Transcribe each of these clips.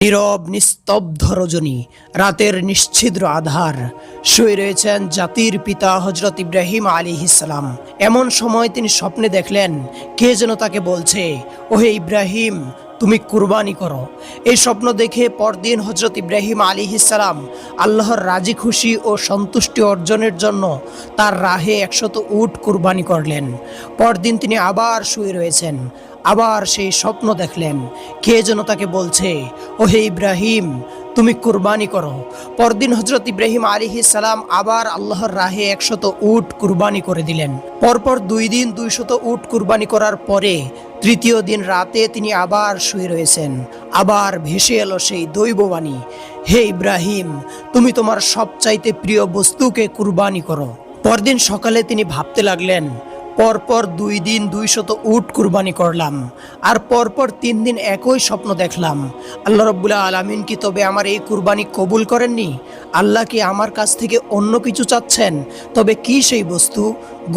নীরব নিস্তব্ধ রজনী, রাতের নিশ্ছিদ্র আধার, শুয়ে রয়েছেন জাতির পিতা হজরত ইব্রাহিম আলাইহিস সালাম। এমন সময় তিনি স্বপ্নে দেখলেন কে যেন তাকে বলছে, ওহে ইব্রাহিম, তুমি কুরবানি করো। এই স্বপ্ন দেখে পরদিন হজরত ইব্রাহিম আলাইহিস সালাম আল্লাহর রাজি খুশি ও সন্তুষ্টি অর্জনের জন্য তার রাহে 100 উট কুরবানি করলেন। পরদিন তিনি আবার শুয়ে রয়েছেন, আবার সেই স্বপ্ন দেখলেন কে যেন তাকে বলছে, ওহে ইব্রাহিম, তুমি কুরবানি করো। পরদিন হজরত ইব্রাহিম আলাইহিস সালাম আবার আল্লাহর রাহে 100 উট কুরবানি করে দিলেন। পরপর 2 দিন 200 উট কুরবানি করার পরে তৃতীয় দিন রাতে তিনি আবার শুয়ে রয়েছেন। আবার ভেসে এলো সেই দৈববাণী, হে ইব্রাহিম, তুমি তোমার সবচাইতে প্রিয় বস্তুকে কুরবানি করো। পরদিন সকালে তিনি ভাবতে লাগলেন, পরপর 2 দিন 200 উট কুরবানি করলাম, আর পরপর 3 দিন একই স্বপ্ন দেখলাম। আল্লাহ রাব্বুল আলামিন কি তবে আমার এই কুরবানি কবুল করেননি? আল্লাহ কি আমার কাছ থেকে অন্য কিছু চাচ্ছেন? তবে কি সেই বস্তু?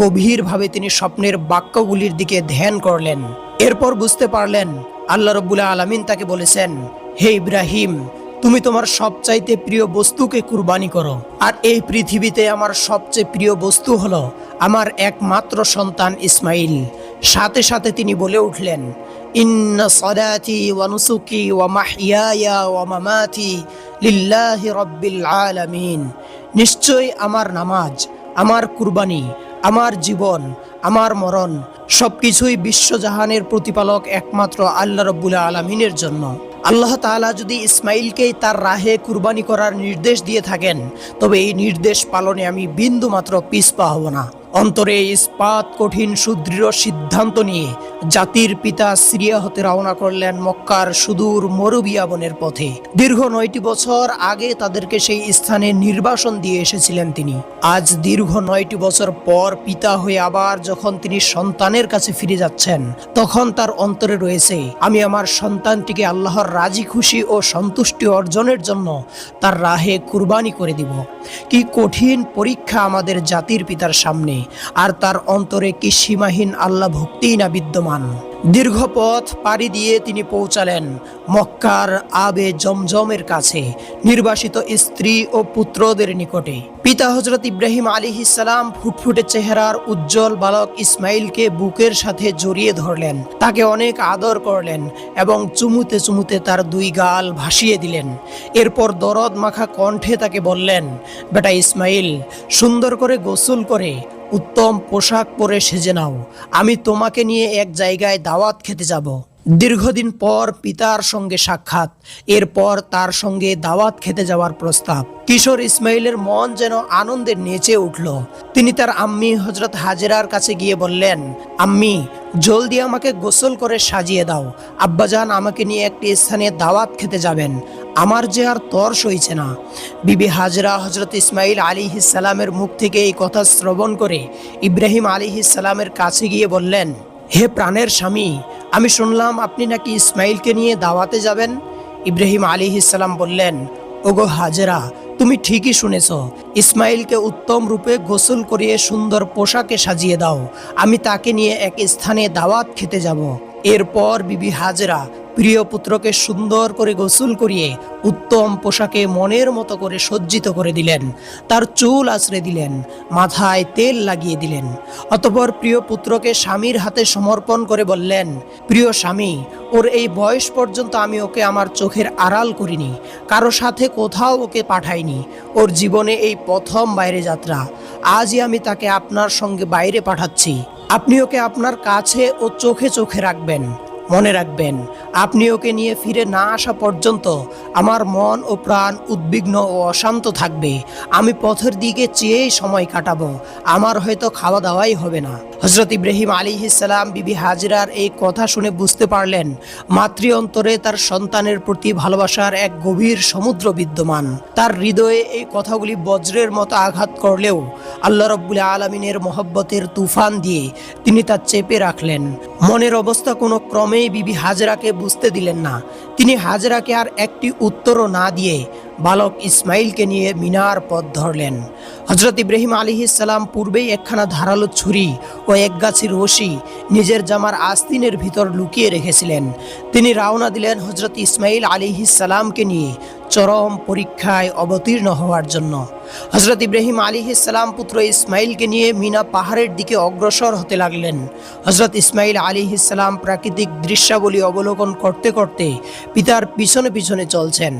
গভীরভাবে তিনি স্বপ্নের বাক্যগুলির দিকে ধ্যান করলেন। এরপর বুঝতে পারলেন আল্লাহ রাব্বুল আলামিন তাকে বলেছেন, হে ইব্রাহিম, তুমি তোমার সবচাইতে প্রিয় বস্তুকে কুরবানি করো। আর এই পৃথিবীতে আমার সবচেয়ে প্রিয় বস্তু হলো আমার একমাত্র সন্তান ইসমাইল। সাথে সাথে তিনি বলে উঠলেন, ইন্না সালাতি ওয়া নুসুকি ওয়া মাহইয়ায়া ওয়া মামাতি লিল্লাহি রাব্বিল আলামিন। নিশ্চয়ই আমার নামাজ, আমার কুরবানি, আমার জীবন, আমার মরণ সবকিছুই বিশ্বজাহানের প্রতিপালক একমাত্র আল্লাহ রাব্বুল আলামিনের জন্য। আল্লাহ তাআলা যদি ইসমাইলকেই তার রাহে কুরবানি করার নির্দেশ দিয়ে থাকেন, তবে এই নির্দেশ পালনে আমি বিন্দু মাত্র পিছপা হব না। অন্তরে ইস্পাত কঠিন সুদৃঢ় সিদ্ধান্ত নিয়ে জাতির পিতা সিরিয়া হতে রওনা করলেন মক্কার সুদূর মরুবিয়া বনের পথে। দীর্ঘ 9টি বছর আগে তাদেরকে সেই স্থানে নির্বাসন দিয়ে এসেছিলেন তিনি। আজ দীর্ঘ 9টি বছর পর পিতা হয়ে আবার যখন তিনি সন্তানের কাছে ফিরে যাচ্ছেন, তখন তার অন্তরে রয়েছে, আমি আমার সন্তানটিকে আল্লাহর রাজি খুশি ও সন্তুষ্টি অর্জনের জন্য তার রাহে কুরবানি করে দিব। কি কঠিন পরীক্ষা আমাদের জাতির পিতার সামনে, আর তার অন্তরে কি সীমাহীন আল্লাহ ভক্তিই না বিদ্যমান। দীর্ঘ পথ পাড়ি দিয়ে তিনি পৌঁছালেন মক্কার আবে জমজমের কাছে, নির্বাসিত স্ত্রী ও পুত্রদের নিকটে। পিতা হজরত ইব্রাহিম আলাইহিস সালাম ফুটফুটে চেহারার উজ্জ্বল বালক ইসমাইলকে বুকের সাথে জড়িয়ে ধরলেন, তাকে অনেক আদর করলেন এবং চুমুতে চুমুতে তার 2 গাল ভাসিয়ে দিলেন। এরপর দরদ মাখা কণ্ঠে তাকে বললেন, বেটা ইসমাইল, সুন্দর করে গোসল করে উত্তম পোশাক পরে সেজে নাও, আমি তোমাকে নিয়ে এক জায়গায় দাওয়াত খেতে যাব। দীর্ঘদিন পর পিতার সঙ্গে সাক্ষাৎ, এরপর তার সঙ্গে দাওয়াত খেতে যাওয়ার প্রস্তাব। কিশোর ইসমাইলের মন যেন আনন্দে নেচে উঠল। তিনি তার আম্মি হজরত হাজেরার কাছে গিয়ে বললেন, আম্মি, জলদি আমাকে গোসল করে সাজিয়ে দাও, আব্বাজান আমাকে নিয়ে একটি স্থানে দাওয়াত খেতে যাবেন, আমার যে আর তর সইছে না। বিবি হাজরা হজরত ইসমাইল আলাইহিস সালামের মুখ থেকে এই কথা শ্রবণ করে ইব্রাহিম আলাইহিস সালামের কাছে গিয়ে বললেন, হে প্রাণের স্বামী, আমি শুনলাম আপনি নাকি ইসমাইলকে নিয়ে দাওয়াতে যাবেন। ইব্রাহিম আলাইহিস সালাম বললেন, ওগো হাজেরা, তুমি ঠিকই শুনেছ, ইসমাইলকে উত্তম রূপে গোসল করিয়ে সুন্দর পোশাকে সাজিয়ে দাও, আমি তাকে নিয়ে এক স্থানে দাওয়াত খেতে যাব। এরপর বিবি হাজরা প্রিয় পুত্রকে সুন্দর করে গোসল করিয়ে উত্তম পোশাকে মনের মতো করে সজ্জিত করে দিলেন, তার চুল আঁচড়ে দিলেন, মাথায় তেল লাগিয়ে দিলেন। অতঃপর প্রিয় পুত্রকে স্বামীর হাতে সমর্পণ করে বললেন, প্রিয় স্বামী, ওর এই বয়স পর্যন্ত আমি ওকে আমার চোখের আড়াল করিনি, কারো সাথে কোথাও ওকে পাঠাইনি, ওর জীবনে এই প্রথম বাইরে যাত্রা। আজই আমি তাকে আপনার সঙ্গে বাইরে পাঠাচ্ছি। আপনি ওকে আপনার কাছে ও চোখে চোখে রাখবেন। মনে রাখবেন, আপনি ওকে নিয়ে ফিরে না আসা পর্যন্ত আমার মন ও প্রাণ উদ্বিগ্ন ও অশান্ত থাকবে। আমি পথের দিকে চেয়েই সময় কাটাবো, আমার হয়তো খাওয়া দাওয়াই হবে না। হজরত ইব্রাহিম আলাইহিস সালাম বিবি হাজরার এই কথা শুনে বুঝতে পারলেন মাতৃ অন্তরে তার সন্তানের প্রতি ভালোবাসার এক গভীর সমুদ্র বিদ্যমান। তার হৃদয়ে এই কথাগুলি বজ্রের মতো আঘাত করলেও আল্লাহ রাব্বুল আলামিনের মহব্বতের তুফান দিয়ে তিনি তা চেপে রাখলেন। মনের অবস্থা কোনো ক্রমেই বিবি হাজরাকে বুঝতে দিলেন না। তিনি হাজরাকে আর একটি উত্তরও না দিয়ে বালক ইসমাইলকে নিয়ে মিনার পথ ধরলেন। হজরত ইব্রাহিম আলাইহিস সালাম পূর্বেই একখানা ধারালো ছুরি ও এক গাছি রশি নিজের জামার আস্তিনের ভিতর লুকিয়ে রেখেছিলেন। তিনি রওনা দিলেন হজরত ইসমাইল আলাইহিস সালামকে নিয়ে চরম পরীক্ষায় অবতীর্ণ হওয়ার জন্য। হজরত ইব্রাহিম আলাইহিস সালাম পুত্র ইসমাইলকে নিয়ে মিনা পাহাড়ের দিকে অগ্রসর হতে লাগলেন। হজরত ইসমাইল আলাইহিস সালাম প্রাকৃতিক দৃশ্যাবলী অবলোকন করতে করতে পিতার পিছনে পিছনে চলছেন।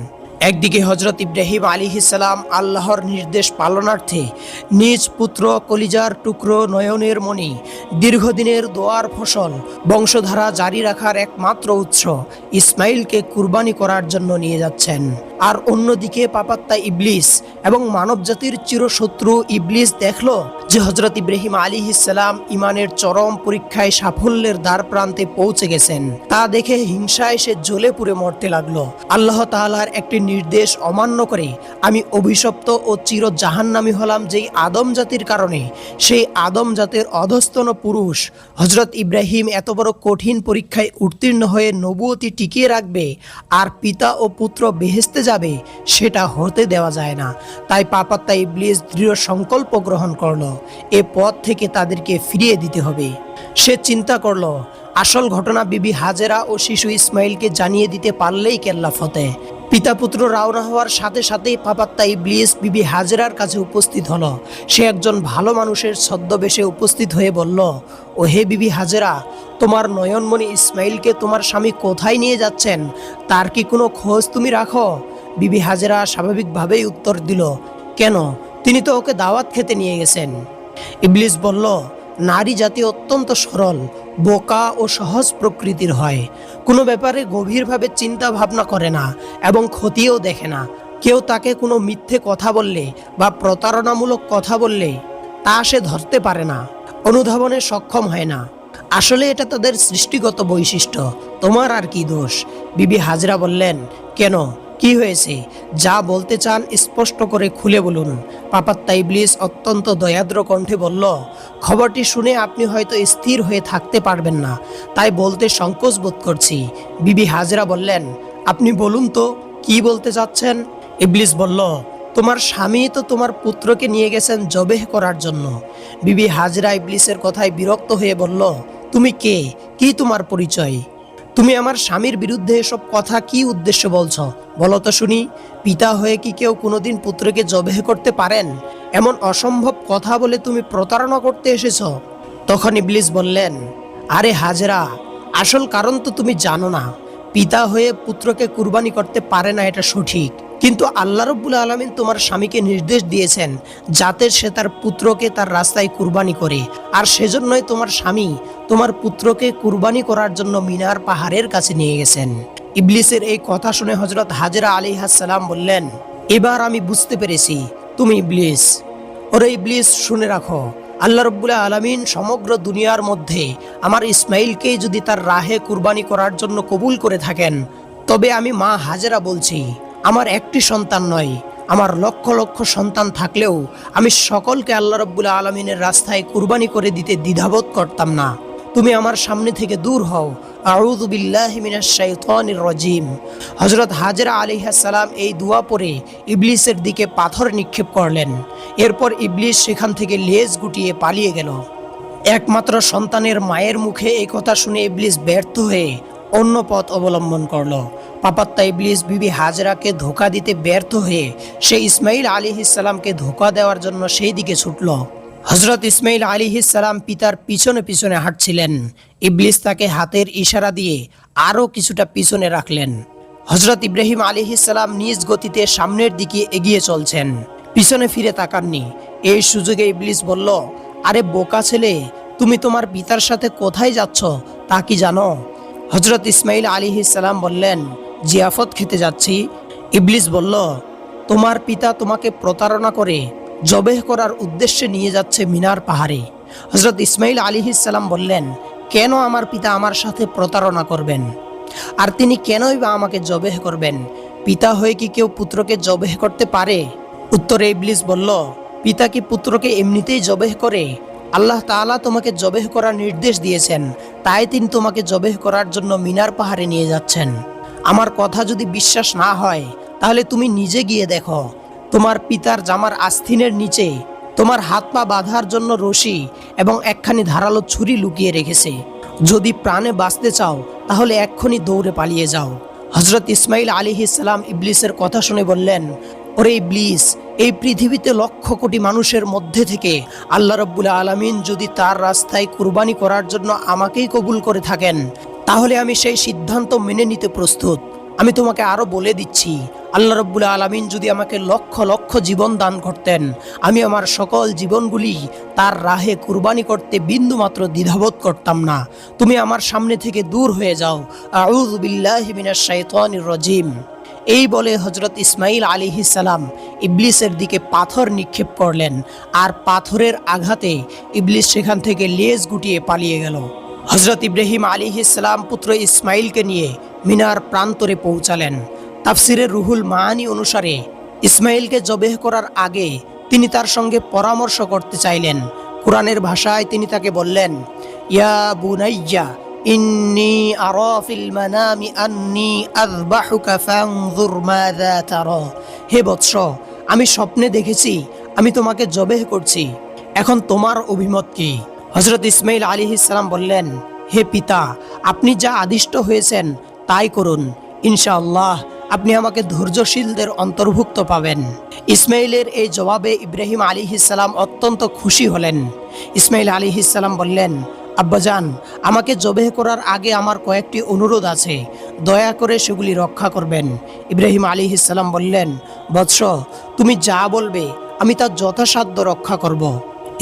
একদিকে হজরত ইব্রাহিম আলাইহিস সালাম আল্লাহর নির্দেশ পালনার্থে নিজ পুত্র কলিজার টুকরো নয়নের মণি, দীর্ঘদিনের দোয়ার ফসল, বংশধারা জারি রাখার একমাত্র উৎস ইসমাইলকে কুরবানি করার জন্য নিয়ে যাচ্ছেন। আর অন্যদিকে পাপাত্তা ইবলিস এবং মানবজাতির চিরশত্রু ইবলিস দেখল যে হজরত ইব্রাহিম আলাইহিস সালাম ইমানের চরম পরীক্ষায় সাফল্যের দ্বার প্রান্তে পৌঁছে গেছেন। তা দেখে হিংসায় সে জ্বলে পুড়ে মরতে লাগলো। আল্লাহ তাআলার একটি নির্দেশ অমান্য করে আমি অভিশপ্ত ও চির জাহান্নামী হলাম যেই আদম জাতির কারণে। সেই আদম জাতের অধস্তন পুরুষ হজরত ইব্রাহিম এত বড় কঠিন পরীক্ষায় উত্তীর্ণ হয়ে নবুয়তি টিকিয়ে রাখবে আর পিতা ও পুত্র বেহেশতে যাবে, সেটা হতে দেওয়া যায় না। তাই পাপাত্তা ইবলিস দৃঢ় সংকল্প গ্রহণ করলো, এ পথ থেকে তাদেরকে ফিরিয়ে দিতে হবে। সে চিন্তা করলো আসল ঘটনা বিবি হাজেরা ও শিশু ইসমাইলকে জানিয়ে দিতে পারলেই কেল্লা ফতে। পিতা পুত্র রওনা হওয়ার সাথে সাথেই পাপাত্তা ইবলিস বিবি হাজেরার কাছে উপস্থিত হলো। সে একজন ভালো মানুষের ছদ্মবেশে উপস্থিত হয়ে বলল, ও হে বিবি হাজেরা, তোমার নয়নমণি ইসমাইলকে তোমার স্বামী কোথায় নিয়ে যাচ্ছেন, তার কি কোনো খোঁজ তুমি রাখো? বিবি হাজেরা স্বাভাবিকভাবেই উত্তর দিল, কেন, তিনি তো ওকে দাওয়াত খেতে নিয়ে গেছেন। ইবলিস বলল, নারী জাতি অত্যন্ত সরল, বোকা ও সহজ প্রকৃতির হয়। কোনো ব্যাপারে গভীরভাবে চিন্তা ভাবনা করে না এবং খতিয়েও দেখে না। কেউ তাকে কোনো মিথ্যে কথা বললে বা প্রতারণামূলক কথা বললে তা সে ধরতে পারে না, অনুধাবনে সক্ষম হয় না। আসলে এটা তাদের সৃষ্টিগত বৈশিষ্ট্য, তোমার আর কি দোষ? বিবি হাজরা বললেন, কেন, কি হয়েছে? যা বলতে চান স্পষ্ট করে খুলে বলুন। পাপাত্তা ইবলিস অত্যন্ত দয়াদ্র কণ্ঠে বলল, খবরটি শুনে আপনি হয়তো স্থির হয়ে থাকতে পারবেন না, তাই বলতে সংকোচ বোধ করছি। বিবি হাজরা বললেন, আপনি বলুন তো কি বলতে চাচ্ছেন? ইবলিস বলল, তোমার স্বামী তো তোমার পুত্রকে নিয়ে গেছেন জবেহ করার জন্য। বিবি হাজরা ইবলিসের কথায় বিরক্ত হয়ে বলল, তুমি কে, কি তোমার পরিচয়? তুমি আমার স্বামীর বিরুদ্ধে এসব কথা কি উদ্দেশ্য বলছো, বলো তো শুনি। পিতা হয়ে কি কেউ কোনোদিন পুত্রকে জবেহ করতে পারেন? এমন অসম্ভব কথা বলে তুমি প্রতারণা করতে এসেছো। তখন ইবলিস বললেন, আরে হাজরা, আসল কারণ তো তুমি জানো না। পিতা হয়ে পুত্রকে কুরবানি করতে পারে না, এটা সঠিক, কিন্তু আল্লাহ রাব্বুল আলামিন তোমার স্বামীকে নির্দেশ দিয়েছেন যাতে সে তার পুত্রকে তার রাস্তায় কুরবানি করে, আর সেজন্যই তোমার স্বামী তোমার পুত্রকে কুরবানি করার জন্য মিনার পাহাড়ের কাছে নিয়ে গেছেন। ইবলিসের এই কথা শুনে হযরত হাজরা আলাইহিস সালাম বললেন, এবার আমি বুঝতে পেরেছি তুমি ইবলিস। ওরে ইবলিস, শুনে রাখো, আল্লাহ রাব্বুল আলামিন সমগ্র দুনিয়ার মধ্যে আমার ইসমাইলকে যদি তার রাহে কুরবানি করার জন্য কবুল করে থাকেন, তবে আমি মা হাজেরা বলছি, আমার একটি সন্তান নয়, আমার লক্ষ লক্ষ সন্তান থাকলেও আমি সকলকে আল্লাহ রাব্বুল আলামিনের রাস্তায় কুরবানি করে দিতে দ্বিধাবোধ করতাম না। তুমি আমার সামনে থেকে দূর হও। আউযু বিল্লাহি মিনাশ শাইতানির রাজিম। হযরত হাজরা আলাইহিস সালাম এই দোয়া পড়ে ইবলিসের দিকে পাথর নিক্ষেপ করলেন। এরপর ইবলিস সেখান থেকে লেজ গুটিয়ে পালিয়ে গেল। একমাত্র সন্তানের মায়ের মুখে এই কথা শুনে ইবলিস ব্যর্থ হয়ে অন্য পথ অবলম্বন করল। পাপাত্তা ইবলিস বিবি হাজরাকে ধোঁকা দিতে ব্যর্থ হয়ে সে ইসমাইল আলাইহিস সালামকে ধোঁকা দেওয়ার জন্য সেই দিকে ছুটল। হযরত ইসমাইল আলাইহিস সালাম পিতার পিছনে পিছনে হাঁটছিলেন। ইবলিস তাকে হাতের ইশারা দিয়ে আরও কিছুটা পিছনে রাখলেন। হযরত ইব্রাহিম আলাইহিস সালাম নিজ গতিতে সামনের দিকে এগিয়ে চলছেন, পিছনে ফিরে তাকাননি। এই সুযোগে ইবলিস বলল, আরে বোকা ছেলে, তুমি তোমার পিতার সাথে কোথায় যাচ্ছ তা কি জানো? হযরত ইসমাইল আলাইহিস সালাম বললেন, জিয়াফত খেতে যাচ্ছি। ইবলিস বলল, তোমার পিতা তোমাকে প্রতারণা করে জবেহ করার উদ্দেশ্যে নিয়ে যাচ্ছে মিনার পাহাড়ে। হযরত ইসমাইল আলাইহিস সালাম বললেন, কেন আমার পিতা আমার সাথে প্রতারণা করবেন? আর তিনি কেনই বা আমাকে জবেহ করবেন? পিতা হয়ে কি কেউ পুত্রকে জবেহ করতে পারে? উত্তরে ইবলিস বলল, পিতা কি পুত্রকে এমনিতেই জবেহ করে? আল্লাহ তাআলা তোমাকে জবেহ করার নির্দেশ দিয়েছেন, তাই তিনি তোমাকে জবেহ করার জন্য মিনার পাহাড়ে নিয়ে যাচ্ছেন। আমার কথা যদি বিশ্বাস না হয় তাহলে তুমি নিজে গিয়ে দেখো, তোমার পিতার জামার আস্তিনের নিচে তোমার হাত পা বাঁধার জন্য রশি এবং একখানি ধারালো ছুরি লুকিয়ে রেখেছে। যদি প্রাণে বাঁচতে চাও তাহলে এক্ষুনি দৌড়ে পালিয়ে যাও। হজরত ইসমাইল আলাইহিস সালাম ইবলিসের কথা শুনে বললেন, ওরে ইবলিস, এই পৃথিবীতে লক্ষ কোটি মানুষের মধ্যে থেকে আল্লাহ রাব্বুল আলামিন যদি তার রাস্তায় কুরবানি করার জন্য আমাকেই কবুল করে থাকেন, তাহলে আমি সেই সিদ্ধান্ত মেনে নিতে প্রস্তুত। আমি তোমাকে আরো বলে দিচ্ছি, আল্লাহ রাব্বুল আলামিন যদি আমাকে লক্ষ লক্ষ জীবন দান করতেন, আমি আমার সকল জীবনগুলি তার রাহে কুরবানি করতে বিন্দুমাত্র দ্বিধাবোধ করতাম না। তুমি আমার সামনে থেকে দূর হয়ে যাও। আউযু বিল্লাহি মিনাশ শাইতানির রাজিম। এই বলে হজরত ইসমাইল আলাইহিস সালাম ইবলিসের দিকে পাথর নিক্ষেপ করলেন, আর পাথরের আঘাতে ইবলিস সেখান থেকে লেজ গুটিয়ে পালিয়ে গেল। হজরত ইব্রাহিম আলাইহিস সালাম পুত্র ইসমাইলকে নিয়ে মিনার প্রান্তরে পৌঁছালেন। তাফসিরে রুহুল মাআনি অনুসারে ইসমাইলকে জবেহ করার আগে তিনি তার সঙ্গে পরামর্শ করতে চাইলেন। কোরআনের ভাষায় তিনি তাকে বললেন, ইয়া বুনাইয়া ইন্নী আরা ফিল মানামি আন্নী আযবাহুকা ফানজুর মাযা তারা। হে বৎস, আমি স্বপ্নে দেখেছি আমি তোমাকে জবেহ করছি, এখন তোমার অভিমত কি? হযরত ইসমাইল আলাইহিস সালাম বললেন, হে পিতা, আপনি যা আদিষ্ট হয়েছেন তাই করুন, ইনশাআল্লাহ আপনি আমাকে ধৈর্যশীলদের অন্তর্ভুক্ত পাবেন। ইসমাইলের এই জবাবে ইব্রাহিম আলাইহিস সালাম অত্যন্ত খুশি হলেন। ইসমাইল আলাইহিস সালাম বললেন, আব্বাজান, আমাকে জবেহ করার আগে আমার কয়েকটি অনুরোধ আছে, দয়া করে সেগুলি রক্ষা করবেন। ইব্রাহিম আলাইহিস সালাম বললেন, বৎস, তুমি যা বলবে আমি তা যথাসাধ্য রক্ষা করব।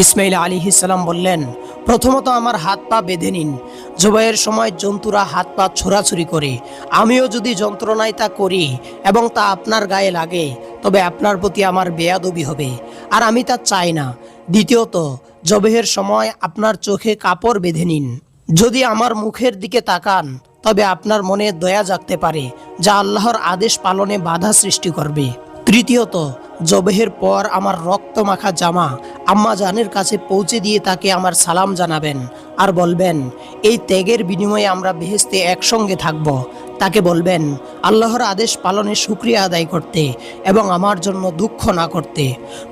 ইসমাইল আলাইহিস সালাম বললেন, প্রথমত আমার হাত পা বেঁধে নিন। জবাইয়ের সময় জন্তুরা হাত পা ছোড়াছুরি করে, আমিও যদি যন্ত্রণায় তা করি এবং তা আপনার গায়ে লাগে, তবে আপনার প্রতি আমার বেয়াদবি হবে, আর আমি তা চাই না। দ্বিতীয়ত, জবেহের সময় আপনার চোখে কাপড় বেঁধে নিন। যদি আমার মুখের দিকে তাকান তবে আপনার মনে দয়া জাগতে পারে, যা আল্লাহর আদেশ পালনে বাধা সৃষ্টি করবে। তৃতীয়ত, জবেহের পর আমার রক্ত মাখা জামা আম্মা জানের কাছে পৌঁছে দিয়ে তাকে আমার সালাম জানাবেন, আর বলবেন, এই ত্যাগের বিনিময়ে আমরা বেহেশতে একসঙ্গে থাকব। তাকে বলবেন আল্লাহর আদেশ পালনে শুকরিয়া আদায় করতে এবং আমার জন্য দুঃখ না করতে।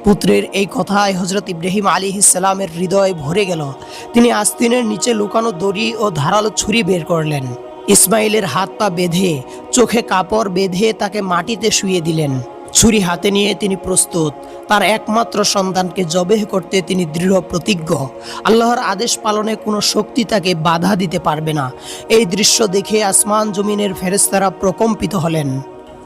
পুত্রের এই কথায় হজরত ইব্রাহিম আলাইহিস সালামের হৃদয় ভরে গেল। তিনি আস্তিনের নিচে লুকানো দড়ি ও ধারালো ছুরি বের করলেন। ইসমাইলের হাত পা বেঁধে, চোখে কাপড় বেঁধে তাকে মাটিতে শুইয়ে দিলেন। ছুরি হাতে নিয়ে তিনি প্রস্তুত। তার একমাত্র সন্তানকে জবেহ করতে তিনি দৃঢ় প্রতিজ্ঞ। আল্লাহর আদেশ পালনে কোনো শক্তি তাকে বাধা দিতে পারবে না। এই দৃশ্য দেখে আসমান জমিনের ফেরেশতারা প্রকম্পিত হলেন।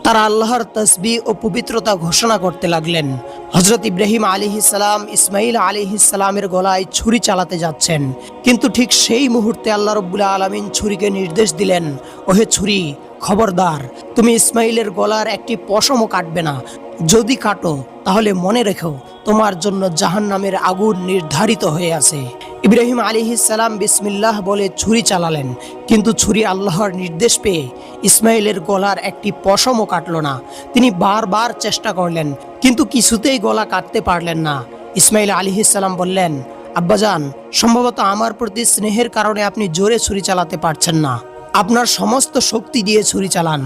তারা আল্লাহর তাসবিহ ও পবিত্রতা ঘোষণা করতে লাগলেন। হযরত ইব্রাহিম আলাইহিস সালাম ইসমাইল আলাইহিস সালামের গলায় ছুরি চালাতে যাচ্ছেন, কিন্তু ঠিক সেই মুহূর্তে আল্লাহ রাব্বুল আলামিন ছুরিকে নির্দেশ দিলেন, ওহে ছুরি, খবরদার, তুমি ইসমাইলের গলার একটি পশমও কাটবে না। যদি কাটো তাহলে মনে রেখো তোমার জন্য জাহান্নামের আগুন নির্ধারিত হয়ে আছে। ইব্রাহিম আলাইহিস সালাম বিসমিল্লাহ বলে ছুরি চালালেন, কিন্তু ছুরি আল্লাহর নির্দেশ পেয়ে ইসমাইলের গলার একটি পশমও কাটল না। তিনি বারবার চেষ্টা করলেন, কিন্তু কিছুতেই গলা কাটতে পারলেন না। ইসমাইল আলাইহিস সালাম বললেন, আব্বাজান, সম্ভবত আমার প্রতি স্নেহের কারণে আপনি জোরে ছুরি চালাতে পারছেন না। আপনার সমস্ত শক্তি দিয়ে ছুরি চালান।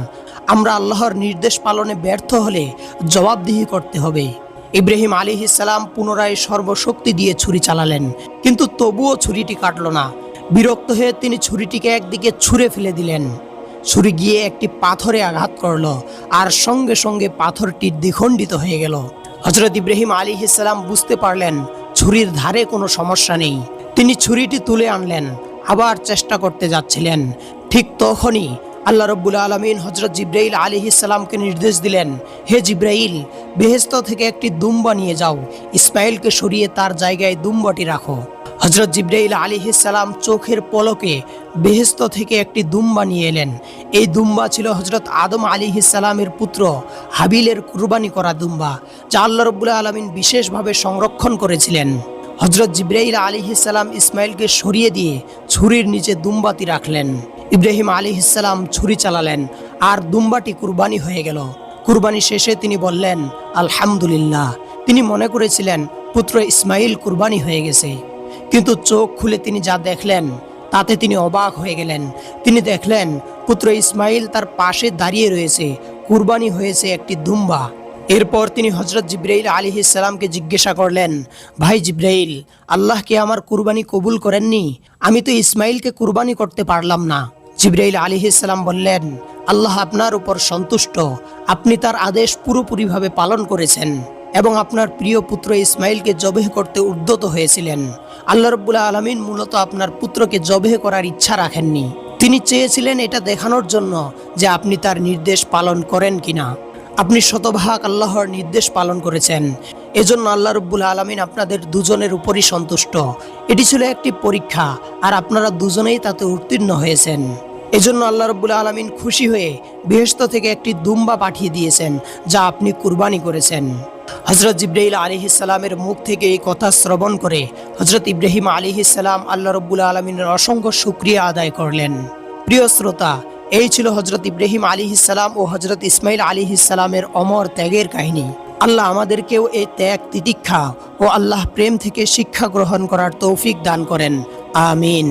আমরা আল্লাহর নির্দেশ পালনে ব্যর্থ হলে জবাবদিহি করতে হবে। ইব্রাহিম আলাইহিস সালাম পুনরায় সর্বশক্তি দিয়ে ছুরি চালালেন, কিন্তু তবুও ছুরিটি কাটল না। বিরক্ত হয়ে তিনি ছুরিটিকে একদিকে ছুঁড়ে ফেলে দিলেন। ছুরি গিয়ে একটি পাথরে আঘাত করল, আর সঙ্গে সঙ্গে পাথরটি দ্বিখণ্ডিত হয়ে গেল। হযরত ইব্রাহিম আলাইহিস সালাম বুঝতে পারলেন ছুরির ধারে কোনো সমস্যা নেই। তিনি ছুরিটি তুলে আনলেন, আবার চেষ্টা করতে যাচ্ছিলেন। ঠিক তখনই আল্লাহ রাব্বুল আলামিন হযরত জিবরাইল আলাইহিস সালামকে নির্দেশ দিলেন, হে জিবরাইল, বেহেশত থেকে একটি দুম্বা নিয়ে যাও, ইসমাইলকে সরিয়ে তার জায়গায় দুম্বাটি রাখো। হযরত জিবরাইল আলাইহিস সালাম চোখের পলকে বেহেশত থেকে একটি দুম্বা নিয়ে এলেন। এই দুম্বা ছিল হযরত আদম আলাইহিস সালামের পুত্র হাবিলের কুরবানি করা দুম্বা, যা আল্লাহ রাব্বুল আলামিন বিশেষভাবে সংরক্ষণ করেছিলেন। হযরত জিবরাইল আলাইহিস সালাম ইসমাইলকে সরিয়ে দিয়ে ছুরির নিচে দুম্বাটি রাখলেন। ইব্রাহিম আলাইহিস সালাম ছুরি চালালেন, আর দুম্বাটি কুরবানি হয়ে গেল। কুরবানি শেষে তিনি বললেন, আলহামদুলিল্লাহ। তিনি মনে করেছিলেন পুত্র ইসমাইল কুরবানি হয়ে গেছে, কিন্তু চোখ খুলে তিনি যা দেখলেন তাতে তিনি অবাক হয়ে গেলেন। তিনি দেখলেন পুত্র ইসমাইল তার পাশে দাঁড়িয়ে রয়েছে, কুরবানি হয়েছে একটি দুম্বা। এরপর তিনি হজরত জিব্রাইল আলাইহিস সালামকে জিজ্ঞাসা করলেন, ভাই জিব্রাইল, আল্লাহ কি আমার কুরবানি কবুল করেননি? আমি তো ইসমাইলকে কুরবানি করতে পারলাম না। জিব্রাইল আলাইহিস সালাম বললেন, আল্লাহ আপনার উপর সন্তুষ্ট, আপনি তার আদেশ পুরোপুরিভাবে পালন করেছেন এবং আপনার প্রিয় পুত্র ইসমাইলকে জবেহ করতে উদ্যত হয়েছিলেন। আল্লাহ রাব্বুল আলামিন মূলত আপনার পুত্রকে জবেহ করার ইচ্ছা রাখেননি, তিনি চেয়েছিলেন এটা দেখানোর জন্য যে আপনি তার নির্দেশ পালন করেন কিনা। আপনি শতভাগ আল্লাহর নির্দেশ পালন করেছেন, এজন্য আল্লাহ রাব্বুল আলামিন আপনাদের দুজনের উপরই সন্তুষ্ট। এটি ছিল একটি পরীক্ষা, আর আপনারা দুজনেই তাতে উত্তীর্ণ হয়েছেন। এজন্য আল্লাহ রাব্বুল আলামিন খুশি হয়ে বেহেশত থেকে একটি দুম্বা পাঠিয়ে দিয়েছেন, যা আপনি কুরবানি করেছেন। হযরত জিব্রাইল আলাইহিস সালামের মুখ থেকে এই কথা শ্রবণ করে হযরত ইব্রাহিম আলাইহিস সালাম আল্লাহ রাব্বুল আলামিনের অসংখ্য শুকরিয়া আদায় করলেন। প্রিয় শ্রোতা, এই ছিল হযরত ইব্রাহিম আলাইহিস সালাম ও হযরত ইসমাইল আলাইহিস সালামের অমর ত্যাগের কাহিনী। আল্লাহ আমাদেরকেও এই ত্যাগ, তিতিক্ষা ও আল্লাহ প্রেম থেকে শিক্ষা গ্রহণ করার তৌফিক দান করেন। আমিন।